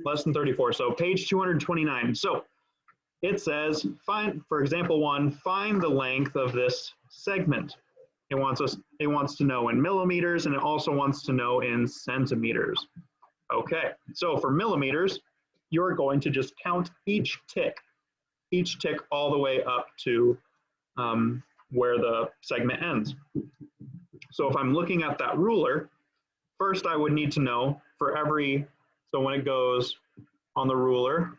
Less than 34. So page 229. So it says, for example 1, find the length of this segment. It wants to know in millimeters, and it also wants to know in centimeters. Okay, so for millimeters, you're going to just count each tick all the way up to where the segment ends. So if I'm looking at that ruler, first I would need to know for every, so when it goes on the ruler,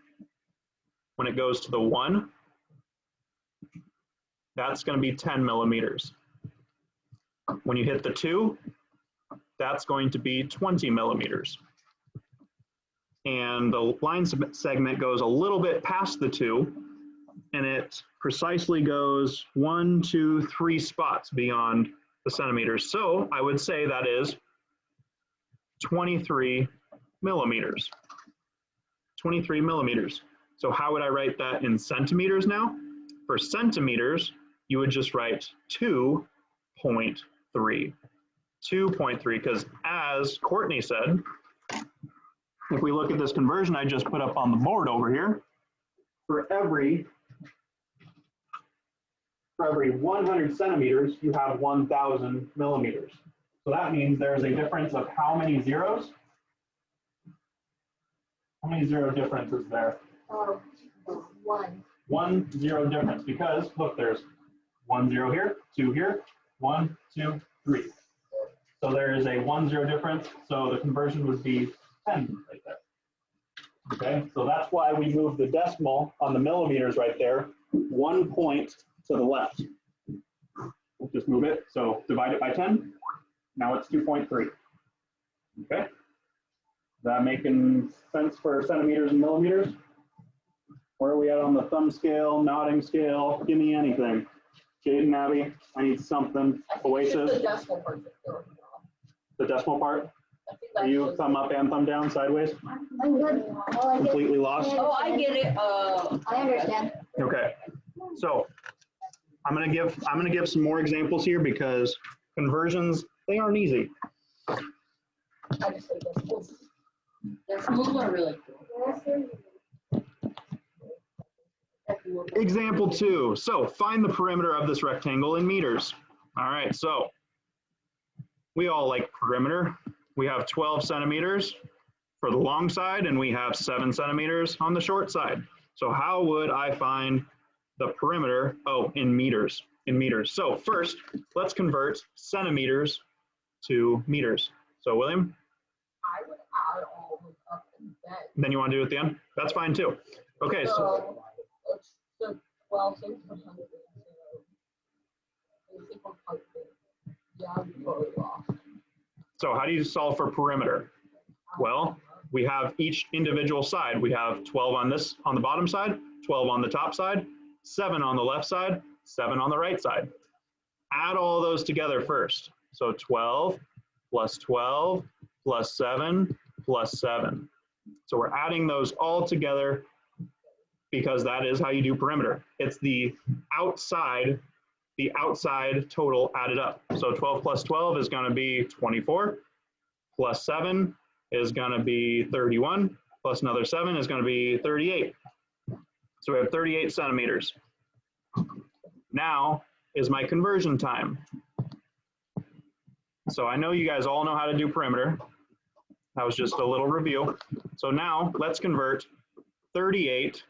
when it goes to the 1, that's going to be 10 millimeters. When you hit the 2, that's going to be 20 millimeters. And the line segment goes a little bit past the 2, and it precisely goes 1, 2, 3 spots beyond the centimeters. So I would say that is 23 millimeters. 23 millimeters. So how would I write that in centimeters now? For centimeters, you would just write 2.3. 2.3, because as Courtney said, if we look at this conversion I just put up on the board over here, for every 100 centimeters, you have 1,000 millimeters. So that means there's a difference of how many zeros? How many zero difference is there? 1. 1 0 difference, because look, there's 1 0 here, 2 here, 1, 2, 3. So there is a 1 0 difference. So the conversion would be 10 right there. Okay, so that's why we move the decimal on the millimeters right there 1 point to the left. We'll just move it. So divide it by 10. Now it's 2.3. Okay. Is that making sense for centimeters and millimeters? Where are we at on the thumb scale, nodding scale? Give me anything. Jaden, Abby, I need something. Oasis. The decimal part. The decimal part? Are you thumb up and thumb down sideways? I'm good. Completely lost? Oh, I get it. I understand. Okay. So I'm gonna give some more examples here because conversions, they aren't easy. I just say decimals. Decimals are really cool. Example 2. So find the perimeter of this rectangle in meters. All right, so we all like perimeter. We have 12 centimeters for the long side, and we have 7 centimeters on the short side. So how would I find the perimeter? Oh, in meters. In meters. So first, let's convert centimeters to meters. So William? I would add all of them up and then you want to do it at the end? That's fine too. Okay, so 12 cents per 100. Yeah, I'm totally lost. So how do you solve for perimeter? Well, we have each individual side. We have 12 on the bottom side, 12 on the top side, 7 on the left side, 7 on the right side. Add all those together first. So 12 plus 12 plus 7 plus 7. So we're adding those all together because that is how you do perimeter. It's the outside total added up. So 12 plus 12 is going to be 24, plus 7 is going to be 31, plus another 7 is going to be 38. So we have 38 centimeters. Now is my conversion time. So I know you guys all know how to do perimeter. That was just a little review. So now let's convert 38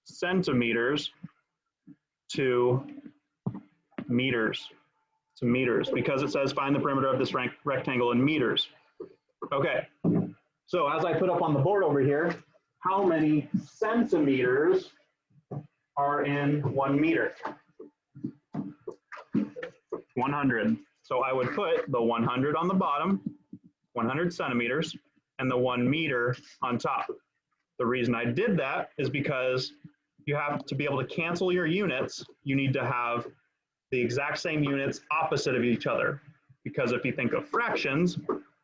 centimeters to meters. Because it says find the perimeter of this rectangle in meters. Okay, so as I put up on the board over here, how many centimeters are in 1 meter? 100. So I would put the 100 on the bottom, 100 centimeters, and the 1 meter on top. The reason I did that is because you have to be able to cancel your units. You need to have the exact same units opposite of each other. Because if you think of fractions,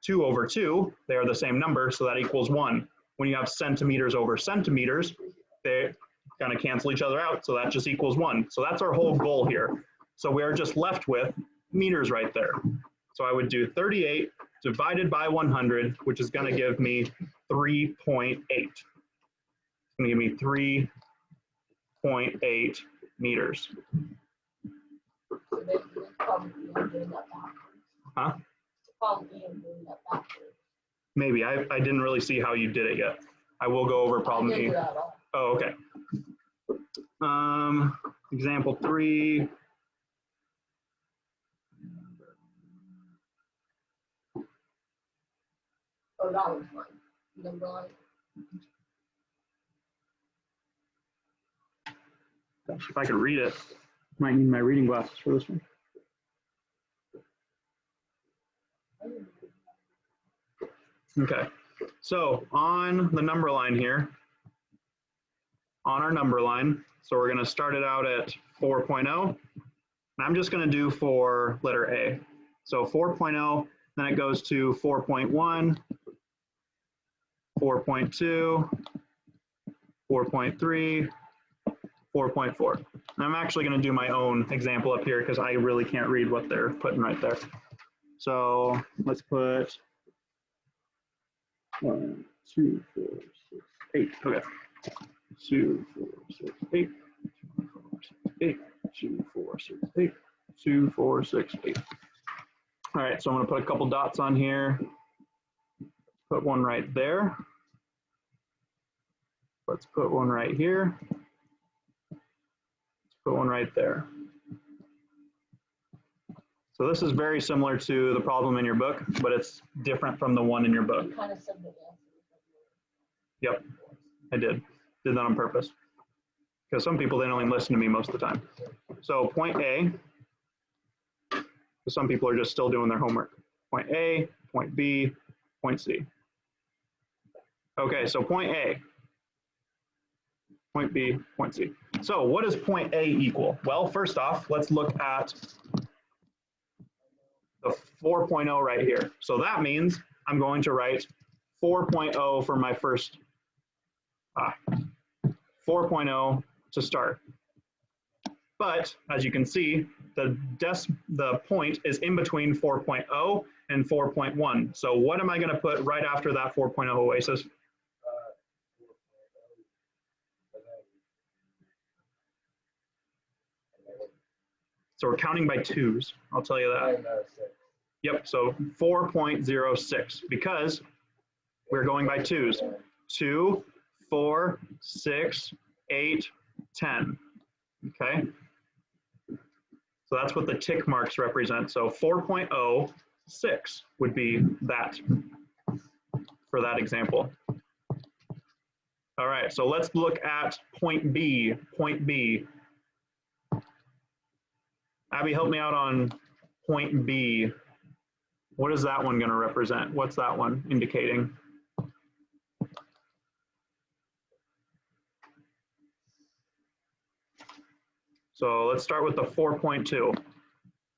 2 over 2, they are the same number, so that equals 1. When you have centimeters over centimeters, they kind of cancel each other out, so that just equals 1. So that's our whole goal here. So we are just left with meters right there. So I would do 38 divided by 100, which is going to give me 3.8. It's going to give me 3.8 meters. So basically, it's probably Ian doing that backwards. Huh? It's probably Ian doing that backwards. Maybe. I didn't really see how you did it yet. I will go over problem I didn't E. do that at all. Oh, okay. Example 3. Oh, that was fine. Number line. Gosh, if I could read it. Might need my reading glasses for this one. Okay. So on the number line here, on our number line, so we're going to start it out at 4.0. And I'm just going to do for letter A. So 4.0, then it goes to 4.1, 4.2, 4.3, 4.4. And I'm actually going to do my own example up here because I really can't read what they're putting right there. So let's put 1, 2, 4, 6, 8. Okay. 2, 4, 6, 8. 2, 4, 6, 8. 2, 4, 6, 8. 2, 4, 6, 8. All right, so I'm going to put a couple dots on here. Put one right there. Let's put one right here. Let's put one right there. So this is very similar to the problem in your book, but it's different from the one in your book. You kind of said the answer. Yep, I did. Did that on purpose. Because some people, they don't even listen to me most of the time. So point A, some people are just still doing their homework. Point A, point B, point C. Okay, so point A, point B, point C. So what does point A equal? Well, first off, let's look at the 4.0 right here. So that means I'm going to write 4.0 for my first 4.0 to start. But as you can see, the point is in between 4.0 and 4.1. So what am I going to put right after that 4.0 Oasis? So we're counting by twos. I'll tell you that. Yep, so 4.06 because we're going by twos. 2, 4, 6, 8, 10. Okay. So that's what the tick marks represent. So 4.06 would be that for that example. All right, so let's look at point B. Point B. Abby, help me out on point B. What is that one going to represent? What's that one indicating? So let's start with the 4.2.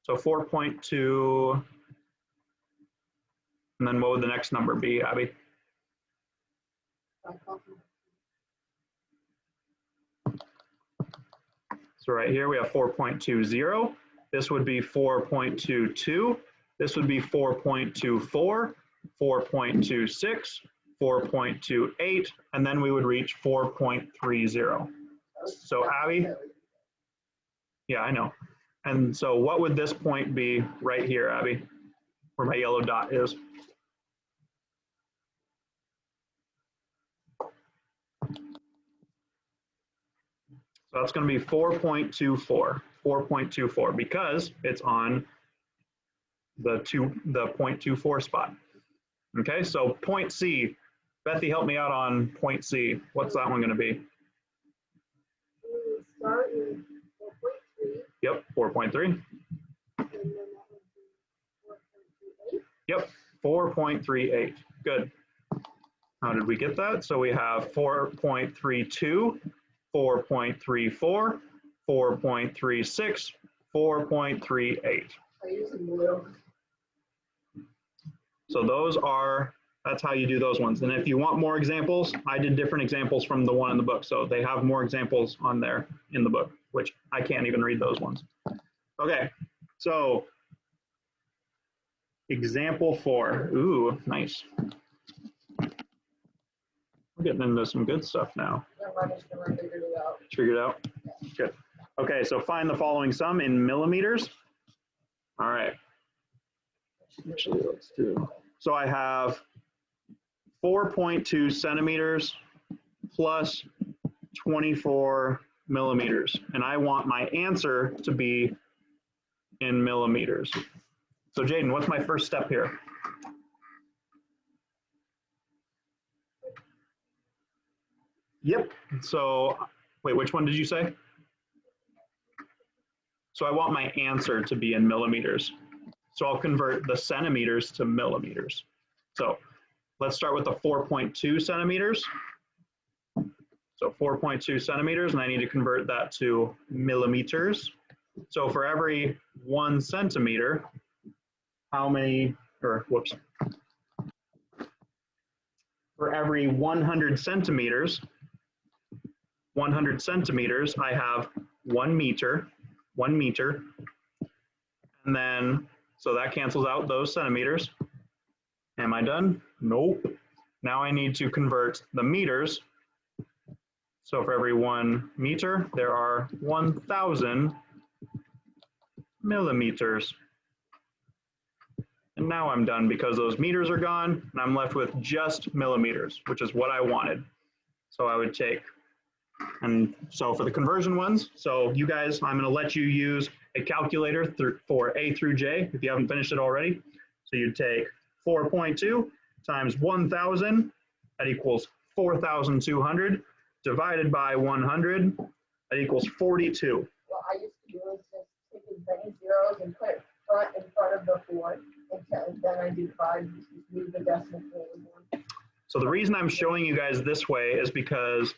So 4.2, and then what would the next number be, Abby? So right here we have 4.20. This would be 4.22. This would be 4.24, 4.26, 4.28, and then we would reach 4.30. So Abby, yeah, I know. And so what would this point be right here, Abby, where my yellow dot is? So that's going to be 4.24, 4.24, because it's on the 0.24 spot. Okay, so point C. Bethy, help me out on point C. What's that one going to be? We start with 4.3. Yep, 4.3. And then that would be 4.38. Yep, 4.38. Good. How did we get that? So we have 4.32, 4.34, 4.36, 4.38. I use a blue. So those are, that's how you do those ones. And if you want more examples, I did different examples from the one in the book. So they have more examples on there in the book, which I can't even read those ones. Okay, so example 4. Ooh, nice. We're getting into some good stuff now. Figured it out? Good. Okay, so find the following sum in millimeters. All right. Actually, let's do. So I have 4.2 centimeters plus 24 millimeters, and I want my answer to be in millimeters. So Jaden, what's my first step here? Yep. So wait, which one did you say? So I want my answer to be in millimeters. So I'll convert the centimeters to millimeters. So let's start with the 4.2 centimeters. So 4.2 centimeters, and I need to convert that to millimeters. So for every 1 centimeter, how many, or whoops, for every 100 centimeters, I have 1 meter, and then, so that cancels out those centimeters. Am I done? Nope. Now I need to convert the meters. So for every 1 meter, there are 1,000 millimeters. And now I'm done because those meters are gone, and I'm left with just millimeters, which is what I wanted. So I would take, and so for the conversion ones, so you guys, I'm going to let you use a calculator for A through J if you haven't finished it already. So you'd take 4.2 times 1,000, that equals 4,200, divided by 100, that equals 42. What I used to do is just take as many zeros and put front in front of the 4, and then I do 5, just move the decimal forward. So the reason I'm showing you guys this way is because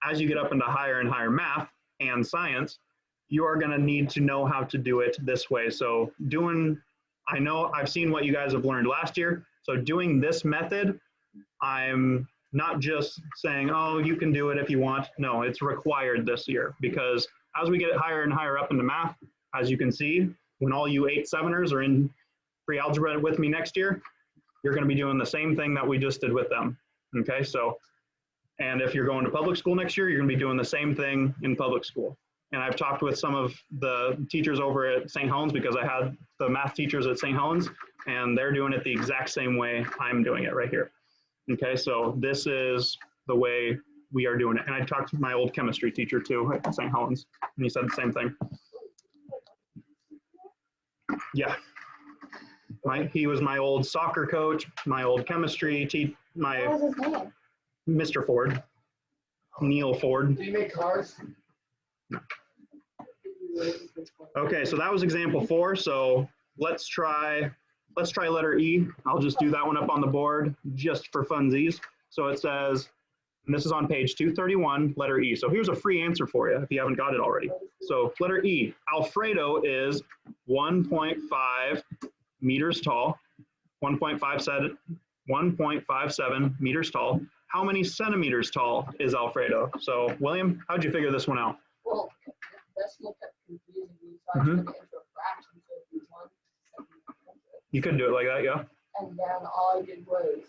as you get up into higher and higher math and science, you are going to need to know how to do it this way. So I know I've seen what you guys have learned last year. So doing this method, I'm not just saying, oh, you can do it if you want. No, it's required this year because as we get higher and higher up into math, as you can see, when all you 8-7ers are in pre-algebra with me next year, you're going to be doing the same thing that we just did with them. Okay, so, and if you're going to public school next year, you're going to be doing the same thing in public school. And I've talked with some of the teachers over at St. Helens because I had the math teachers at St. Helens, and they're doing it the exact same way I'm doing it right here. Okay, so this is the way we are doing it. And I talked to my old chemistry teacher too at St. Helens, and he said the same thing. Yeah. He was my old soccer coach, my old chemistry teacher, What was his name? Mr. Ford, Neil Ford. Do you make cars? Okay, so that was example 4. So let's try letter E. I'll just do that one up on the board just for funsies. So it says, and this is on page 231, letter E. So here's a free answer for you if you haven't got it already. So letter E, Alfredo is 1.5 meters tall, 1.57 meters tall. How many centimeters tall is Alfredo? So William, how'd you figure this one out? Well, decimal kept confusing me, so I turned it into a fraction, so it'd be 1 centimeter. You could do it like that, yeah? And then all I did was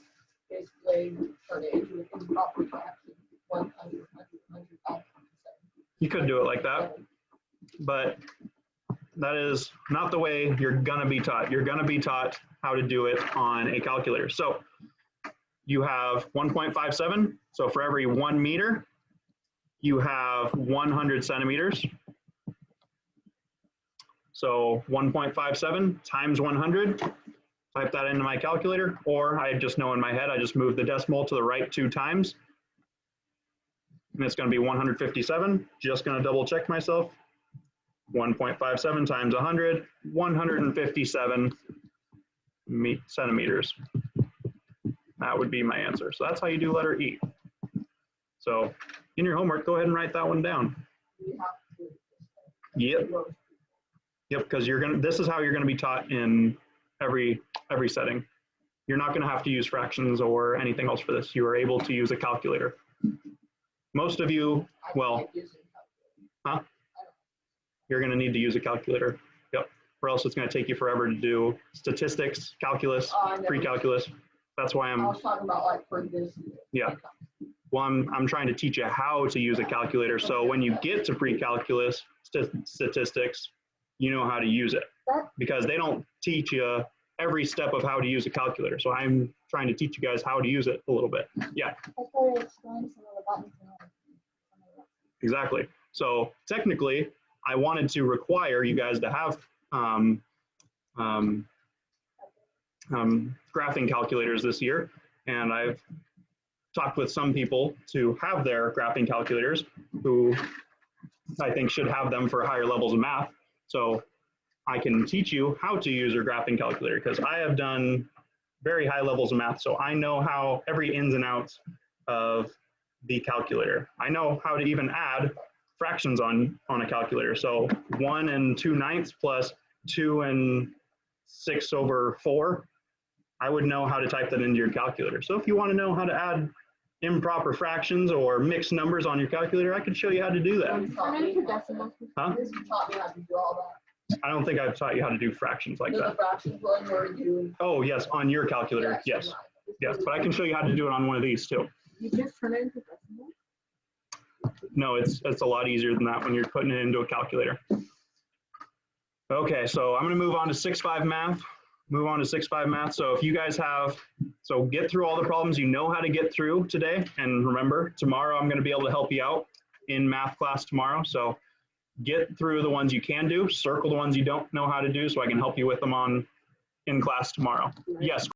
basically turn it into an improper fraction, 100, 100. You could do it like that, but that is not the way you're gonna be taught. You're gonna be taught how to do it on a calculator. So you have 1.57. So for every 1 meter, you have 100 centimeters. So 1.57 times 100, type that into my calculator, or I just know in my head, I just move the decimal to the right 2 times. And it's gonna be 157, just gonna double check myself. 1.57 times 100, 157 centimeters. That would be my answer. So that's how you do letter E. So in your homework, go ahead and write that one down. Yep. Yep, because this is how you're gonna be taught in every setting. You're not gonna have to use fractions or anything else for this. You are able to use a calculator. Most of you, well, huh? You're gonna need to use a calculator. Yep, or else it's gonna take you forever to do statistics, calculus, pre-calculus. That's why I was talking about like for this. Yeah. Well, I'm trying to teach you how to use a calculator. So when you get to pre-calculus statistics, you know how to use it, because they don't teach you every step of how to use a calculator. So I'm trying to teach you guys how to use it a little bit. Yeah. Exactly. So technically, I wanted to require you guys to have graphing calculators this year, and I've talked with some people to have their graphing calculators who I think should have them for higher levels of math. So I can teach you how to use your graphing calculator, because I have done very high levels of math. So I know how every ins and outs of the calculator. I know how to even add fractions on a calculator. So 1 2/9 plus 2 6/4. I would know how to type that into your calculator. So if you want to know how to add improper fractions or mixed numbers on your calculator, I could show you how to do that. Huh? I don't think I've taught you how to do fractions like that. The fractions one where you. Oh, yes, on your calculator, yes. Yes, but I can show you how to do it on one of these too. You just turn it into decimal? No, it's a lot easier than that when you're putting it into a calculator. Okay, so I'm going to move on to 6-5 math. So if you guys get through all the problems you know how to get through today. And remember, tomorrow I'm going to be able to help you out in math class tomorrow. So get through the ones you can do, circle the ones you don't know how to do so I can help you with them in class tomorrow. Yes.